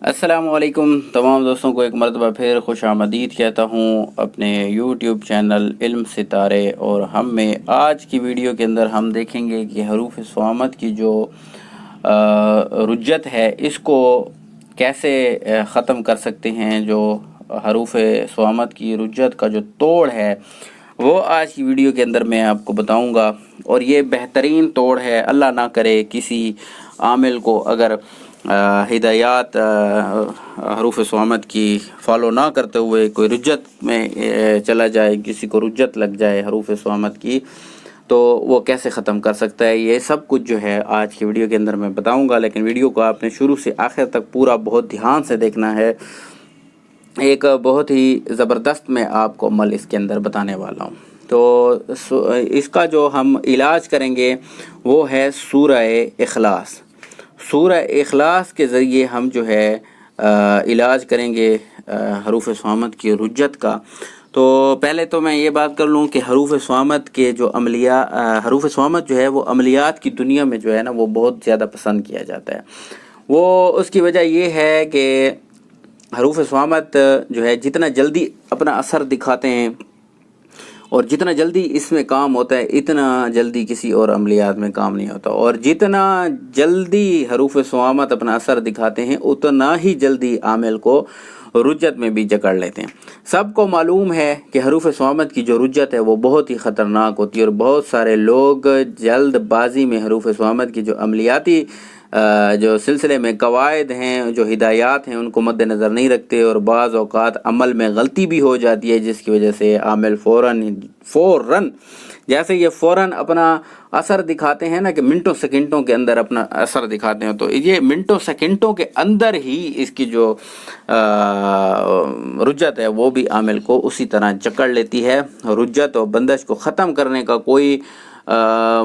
السلام علیکم تمام دوستوں کو ایک مرتبہ پھر خوش آمدید کہتا ہوں اپنے یوٹیوب چینل علم ستارے، اور ہم میں آج کی ویڈیو کے اندر ہم دیکھیں گے کہ حروف صوامت کی جو رجت ہے اس کو کیسے ختم کر سکتے ہیں۔ جو حروف صوامت کی رجت کا جو توڑ ہے وہ آج کی ویڈیو کے اندر میں آپ کو بتاؤں گا، اور یہ بہترین توڑ ہے۔ اللہ نہ کرے کسی عامل کو اگر ہدایات حروف صوامت کی فالو نہ کرتے ہوئے کوئی رجت میں چلا جائے، کسی کو رجت لگ جائے حروف صوامت کی، تو وہ کیسے ختم کر سکتا ہے۔ یہ سب کچھ جو ہے آج کی ویڈیو کے اندر میں بتاؤں گا، لیکن ویڈیو کو آپ نے شروع سے آخر تک پورا بہت دھیان سے دیکھنا ہے۔ ایک بہت ہی زبردست میں آپ کو عمل اس کے اندر بتانے والا ہوں۔ تو اس کا جو ہم علاج کریں گے وہ ہے سورہ اخلاص۔ سورہ اخلاص کے ذریعے ہم جو ہے علاج کریں گے حروف صوامت کی رجت کا۔ تو پہلے تو میں یہ بات کر لوں کہ حروف صوامت کے جو حروف صوامت جو ہے وہ عملیات کی دنیا میں جو ہے نا وہ بہت زیادہ پسند کیا جاتا ہے۔ وہ اس کی وجہ یہ ہے کہ حروف صوامت جو ہے جتنا جلدی اپنا اثر دکھاتے ہیں اور جتنا جلدی اس میں کام ہوتا ہے اتنا جلدی کسی اور عملیات میں کام نہیں ہوتا، اور جتنا جلدی حروف صوامت اپنا اثر دکھاتے ہیں اتنا ہی جلدی عامل کو رجت میں بھی جکڑ لیتے ہیں۔ سب کو معلوم ہے کہ حروف صوامت کی جو رجت ہے وہ بہت ہی خطرناک ہوتی ہے، اور بہت سارے لوگ جلد بازی میں حروف صوامت کی جو عملیاتی جو سلسلے میں قواعد ہیں، جو ہدایات ہیں، ان کو مد نظر نہیں رکھتے، اور بعض اوقات عمل میں غلطی بھی ہو جاتی ہے، جس کی وجہ سے عامل فوراً جیسے یہ فوراً اپنا اثر دکھاتے ہیں نا کہ منٹوں سیکنڈوں کے اندر اپنا اثر دکھاتے ہیں، تو یہ منٹوں سیکنڈوں کے اندر ہی اس کی جو رجت ہے وہ بھی عامل کو اسی طرح جکڑ لیتی ہے۔ رجت اور بندش کو ختم کرنے کا کوئی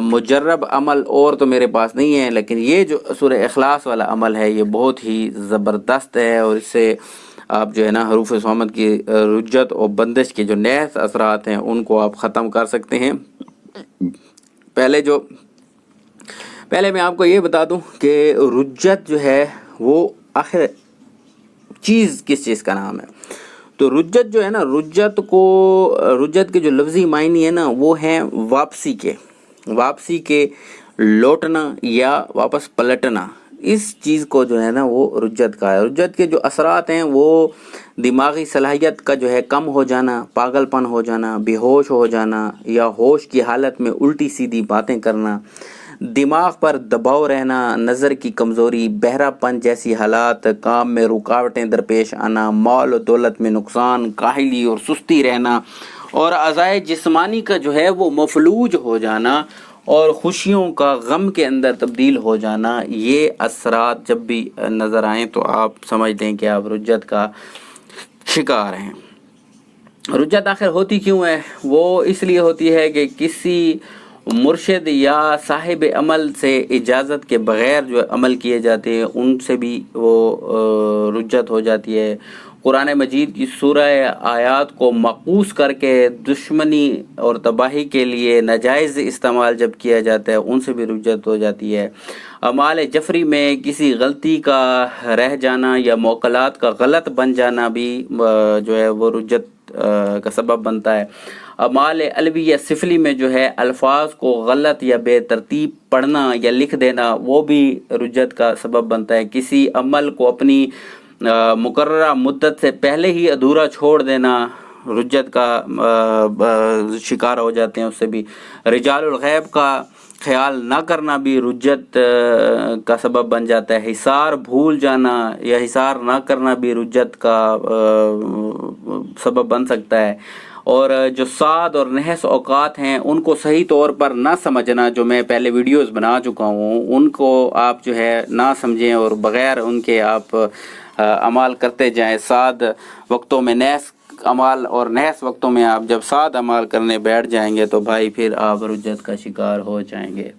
مجرب عمل اور تو میرے پاس نہیں ہے، لیکن یہ جو سورہ اخلاص والا عمل ہے یہ بہت ہی زبردست ہے، اور اس سے آپ جو ہے نا حروف صوامت کی رجت اور بندش کے جو نیز اثرات ہیں ان کو آپ ختم کر سکتے ہیں۔ پہلے میں آپ کو یہ بتا دوں کہ رجت جو ہے وہ آخر چیز کس چیز کا نام ہے۔ تو رجت جو ہے نا رجت کے جو لفظی معنی ہے نا وہ ہیں واپسی کے لوٹنا یا واپس پلٹنا۔ اس چیز کو جو ہے نا وہ رجت کا ہے۔ رجت کے جو اثرات ہیں وہ دماغی صلاحیت کا جو ہے کم ہو جانا، پاگل پن ہو جانا، بے ہوش ہو جانا، یا ہوش کی حالت میں الٹی سیدھی باتیں کرنا، دماغ پر دباؤ رہنا، نظر کی کمزوری، بہرا پن جیسی حالات، کام میں رکاوٹیں درپیش آنا، مال و دولت میں نقصان، کاہلی اور سستی رہنا، اور اعضائے جسمانی کا جو ہے وہ مفلوج ہو جانا، اور خوشیوں کا غم کے اندر تبدیل ہو جانا۔ یہ اثرات جب بھی نظر آئیں تو آپ سمجھ لیں کہ آپ رجت کا شکار ہیں۔ رجت آخر ہوتی کیوں ہے؟ وہ اس لیے ہوتی ہے کہ کسی مرشد یا صاحب عمل سے اجازت کے بغیر جو عمل کیے جاتے ہیں ان سے بھی وہ رجت ہو جاتی ہے۔ قرآن مجید کی سورہ آیات کو معکوس کر کے دشمنی اور تباہی کے لیے ناجائز استعمال جب کیا جاتا ہے ان سے بھی رجت ہو جاتی ہے۔ اعمال جفری میں کسی غلطی کا رہ جانا یا موکلات کا غلط بن جانا بھی جو ہے وہ رجت کا سبب بنتا ہے۔ اعمال علوی یا سفلی میں جو ہے الفاظ کو غلط یا بے ترتیب پڑھنا یا لکھ دینا وہ بھی رجت کا سبب بنتا ہے۔ کسی عمل کو اپنی مقررہ مدت سے پہلے ہی ادھورا چھوڑ دینا رجت کا شکار ہو جاتے ہیں، اس سے بھی۔ رجال الغیب کا خیال نہ کرنا بھی رجت کا سبب بن جاتا ہے۔ حصار بھول جانا یا حصار نہ کرنا بھی رجت کا سبب بن سکتا ہے۔ اور جو صاد اور نحس اوقات ہیں ان کو صحیح طور پر نہ سمجھنا، جو میں پہلے ویڈیوز بنا چکا ہوں، ان کو آپ جو ہے نہ سمجھیں اور بغیر ان کے آپ عمال کرتے جائیں۔ صاد وقتوں میں نحس عمال اور نحس وقتوں میں آپ جب صاد عمال کرنے بیٹھ جائیں گے تو بھائی پھر آپ رجت کا شکار ہو جائیں گے۔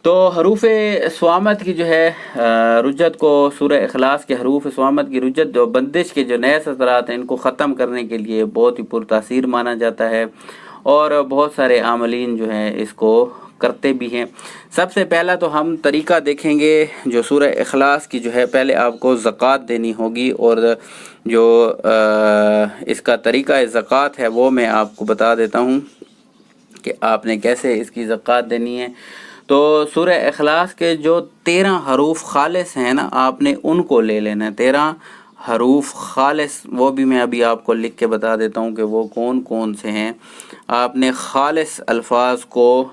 تو حروف صوامت کی جو ہے رجت کو، سورہ اخلاص کے حروف صوامت کی رجت جو بندش کے جو نئے اثرات ہیں ان کو ختم کرنے کے لیے بہت ہی پرتاثیر مانا جاتا ہے، اور بہت سارے عاملین جو ہیں اس کو کرتے بھی ہیں۔ سب سے پہلا تو ہم طریقہ دیکھیں گے جو سورہ اخلاص کی جو ہے، پہلے آپ کو زکوٰۃ دینی ہوگی، اور جو اس کا طریقہ زکوٰۃ ہے وہ میں آپ کو بتا دیتا ہوں کہ آپ نے کیسے اس کی زکوٰۃ دینی ہے۔ تو سورہ اخلاص کے جو 13 حروف خالص ہیں نا، آپ نے ان کو لے لینا ہے۔ 13 حروف خالص، وہ بھی میں ابھی آپ کو لکھ کے بتا دیتا ہوں کہ وہ کون کون سے ہیں۔ آپ نے خالص الفاظ کو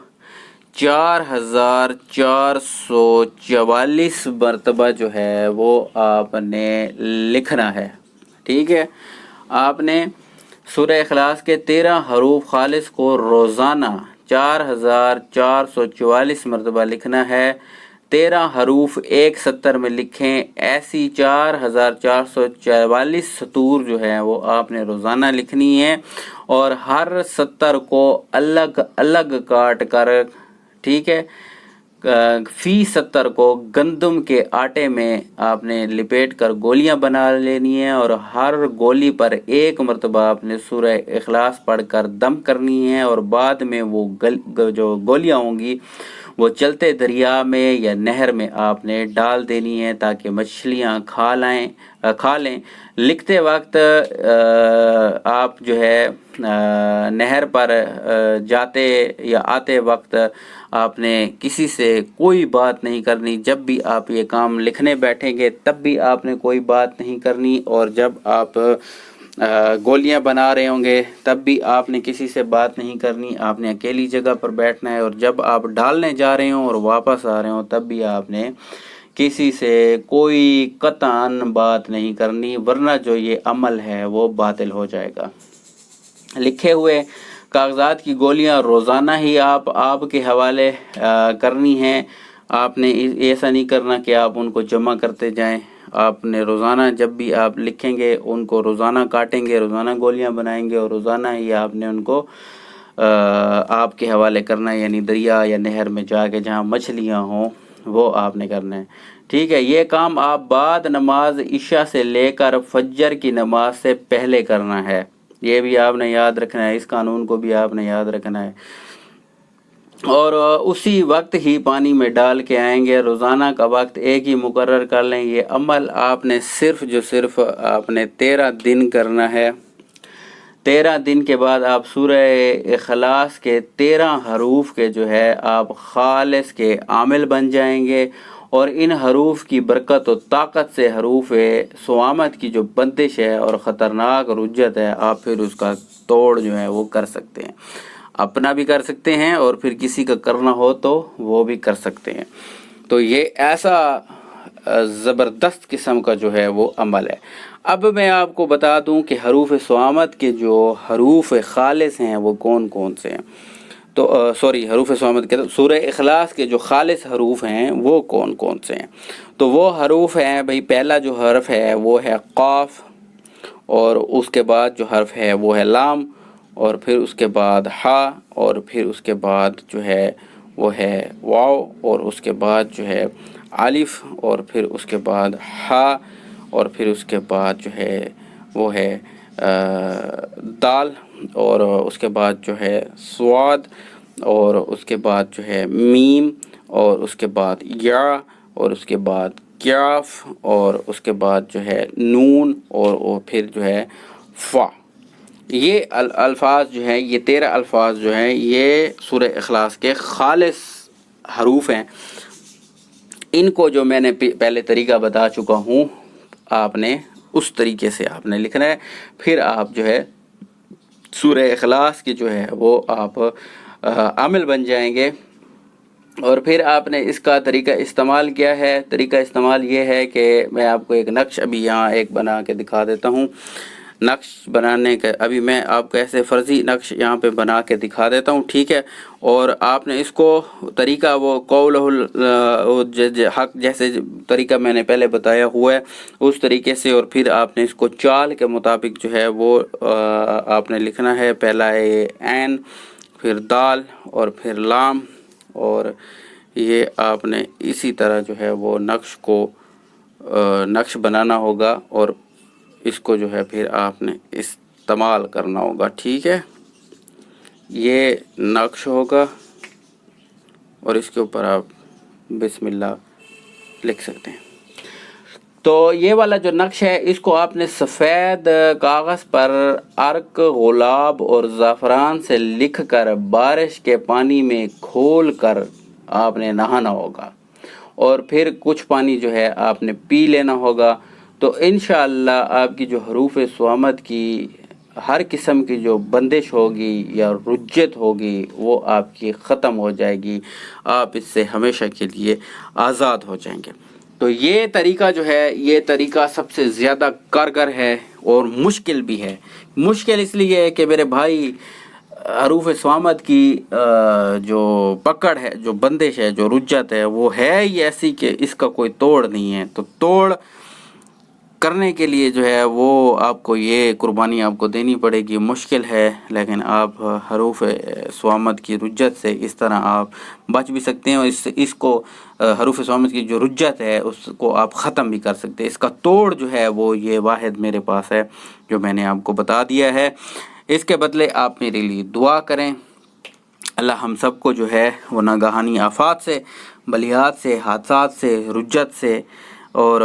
4444 مرتبہ جو ہے وہ آپ نے لکھنا ہے، ٹھیک ہے۔ آپ نے سورہ اخلاص کے 13 حروف خالص کو روزانہ 4444 مرتبہ لکھنا ہے۔ 13 حروف ایک سطر میں لکھیں، ایسی 4444 سطور جو ہے وہ آپ نے روزانہ لکھنی ہے، اور ہر سطر کو الگ الگ کاٹ کر، ٹھیک ہے، فی سطر کو گندم کے آٹے میں آپ نے لپیٹ کر گولیاں بنا لینی ہیں، اور ہر گولی پر ایک مرتبہ آپ نے سورہ اخلاص پڑھ کر دم کرنی ہے، اور بعد میں وہ جو گولیاں ہوں گی وہ چلتے دریا میں یا نہر میں آپ نے ڈال دینی ہے تاکہ مچھلیاں کھا لیں۔ لکھتے وقت آپ جو ہے نہر پر جاتے یا آتے وقت آپ نے کسی سے کوئی بات نہیں کرنی۔ جب بھی آپ یہ کام لکھنے بیٹھیں گے تب بھی آپ نے کوئی بات نہیں کرنی، اور جب آپ گولیاں بنا رہے ہوں گے تب بھی آپ نے کسی سے بات نہیں کرنی، آپ نے اکیلی جگہ پر بیٹھنا ہے، اور جب آپ ڈالنے جا رہے ہوں اور واپس آ رہے ہوں تب بھی آپ نے کسی سے کوئی قطعاً بات نہیں کرنی، ورنہ جو یہ عمل ہے وہ باطل ہو جائے گا۔ لکھے ہوئے کاغذات کی گولیاں روزانہ ہی آپ کے حوالے کرنی ہیں۔ آپ نے ایسا نہیں کرنا کہ آپ ان کو جمع کرتے جائیں، آپ نے روزانہ جب بھی آپ لکھیں گے ان کو روزانہ کاٹیں گے، روزانہ گولیاں بنائیں گے، اور روزانہ ہی آپ نے ان کو آپ کے حوالے کرنا ہے، یعنی دریا یا نہر میں جا کے جہاں مچھلیاں ہوں وہ آپ نے کرنا ہے، ٹھیک ہے۔ یہ کام آپ بعد نماز عشاء سے لے کر فجر کی نماز سے پہلے کرنا ہے، یہ بھی آپ نے یاد رکھنا ہے، اس قانون کو بھی آپ نے یاد رکھنا ہے، اور اسی وقت ہی پانی میں ڈال کے آئیں گے۔ روزانہ کا وقت ایک ہی مقرر کر لیں۔ یہ عمل آپ نے صرف آپ نے 13 دن کرنا ہے۔ 13 دن کے بعد آپ سورہ اخلاص کے 13 حروف کے جو ہے آپ خالص کے عامل بن جائیں گے، اور ان حروف کی برکت و طاقت سے حروف سوامت کی جو بندش ہے اور خطرناک رجت ہے، آپ پھر اس کا توڑ جو ہے وہ کر سکتے ہیں، اپنا بھی کر سکتے ہیں، اور پھر کسی کا کرنا ہو تو وہ بھی کر سکتے ہیں۔ تو یہ ایسا زبردست قسم کا جو ہے وہ عمل ہے۔ اب میں آپ کو بتا دوں کہ حروف سوامت کے جو حروف خالص ہیں وہ کون کون سے ہیں۔ تو حروف سوامت کے سورہ اخلاص کے جو خالص حروف ہیں وہ کون کون سے ہیں؟ تو وہ حروف ہیں بھئی، پہلا جو حرف ہے وہ ہے قاف، اور اس کے بعد جو حرف ہے وہ ہے لام، اور پھر اس کے بعد ہا، اور پھر اس کے بعد جو ہے وہ ہے واو، اور اس کے بعد جو ہے الف، اور پھر اس کے بعد ہا، اور پھر اس کے بعد جو ہے وہ ہے دال، اور اس کے بعد جو ہے صاد، اور اس کے بعد جو ہے میم، اور اس کے بعد یا، اور اس کے بعد کیاف، اور اس کے بعد جو ہے نون، اور پھر جو ہے فا۔ یہ الفاظ جو ہیں، یہ 13 الفاظ جو ہیں یہ سورہ اخلاص کے خالص حروف ہیں۔ ان کو جو میں نے پہلے طریقہ بتا چکا ہوں، آپ نے اس طریقے سے آپ نے لکھنا ہے، پھر آپ جو ہے سورہ اخلاص کی جو ہے وہ آپ عامل بن جائیں گے۔ اور پھر آپ نے اس کا طریقہ استعمال کیا ہے؟ طریقہ استعمال یہ ہے کہ میں آپ کو ایک نقش ابھی یہاں ایک بنا کے دکھا دیتا ہوں۔ نقش بنانے کا ابھی میں آپ کو ایسے فرضی نقش یہاں پہ بنا کے دکھا دیتا ہوں، ٹھیک ہے۔ اور آپ نے اس کو طریقہ وہ قول حق جیسے طریقہ میں نے پہلے بتایا ہوا ہے اس طریقے سے، اور پھر آپ نے اس کو چال کے مطابق جو ہے وہ آپ نے لکھنا ہے۔ پہلا ہے عین، پھر دال، اور پھر لام، اور یہ آپ نے اسی طرح جو ہے وہ نقش بنانا ہوگا، اور اس کو جو ہے پھر آپ نے استعمال کرنا ہوگا، ٹھیک ہے۔ یہ نقش ہوگا، اور اس کے اوپر آپ بسم اللہ لکھ سکتے ہیں۔ تو یہ والا جو نقش ہے اس کو آپ نے سفید کاغذ پر عرق، گلاب اور زعفران سے لکھ کر بارش کے پانی میں کھول کر آپ نے نہانا ہوگا، اور پھر کچھ پانی جو ہے آپ نے پی لینا ہوگا۔ تو انشاءاللہ آپ کی جو حروف صوامت کی ہر قسم کی جو بندش ہوگی یا رجت ہوگی وہ آپ کی ختم ہو جائے گی، آپ اس سے ہمیشہ کے لیے آزاد ہو جائیں گے۔ تو یہ طریقہ جو ہے یہ طریقہ سب سے زیادہ کارگر ہے اور مشکل بھی ہے۔ مشکل اس لیے ہے کہ میرے بھائی حروف صوامت کی جو پکڑ ہے، جو بندش ہے، جو رجت ہے، وہ ہے ہی ایسی کہ اس کا کوئی توڑ نہیں ہے۔ تو توڑ کرنے کے لیے جو ہے وہ آپ کو یہ قربانی آپ کو دینی پڑے گی، مشکل ہے، لیکن آپ حروف صوامت کی رجت سے اس طرح آپ بچ بھی سکتے ہیں، اور اس کو حروف صوامت کی جو رجت ہے اس کو آپ ختم بھی کر سکتے ہیں۔ اس کا توڑ جو ہے وہ یہ واحد میرے پاس ہے جو میں نے آپ کو بتا دیا ہے۔ اس کے بدلے آپ میرے لیے دعا کریں، اللہ ہم سب کو جو ہے وہ ناگہانی آفات سے، بلیات سے، حادثات سے، رجت سے اور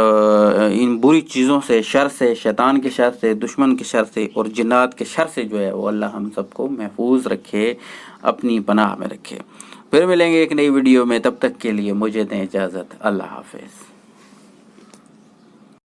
ان بری چیزوں سے، شر سے، شیطان کے شر سے، دشمن کے شر سے اور جنات کے شر سے جو ہے وہ اللہ ہم سب کو محفوظ رکھے، اپنی پناہ میں رکھے۔ پھر ملیں گے ایک نئی ویڈیو میں، تب تک کے لیے مجھے دیں اجازت، اللہ حافظ۔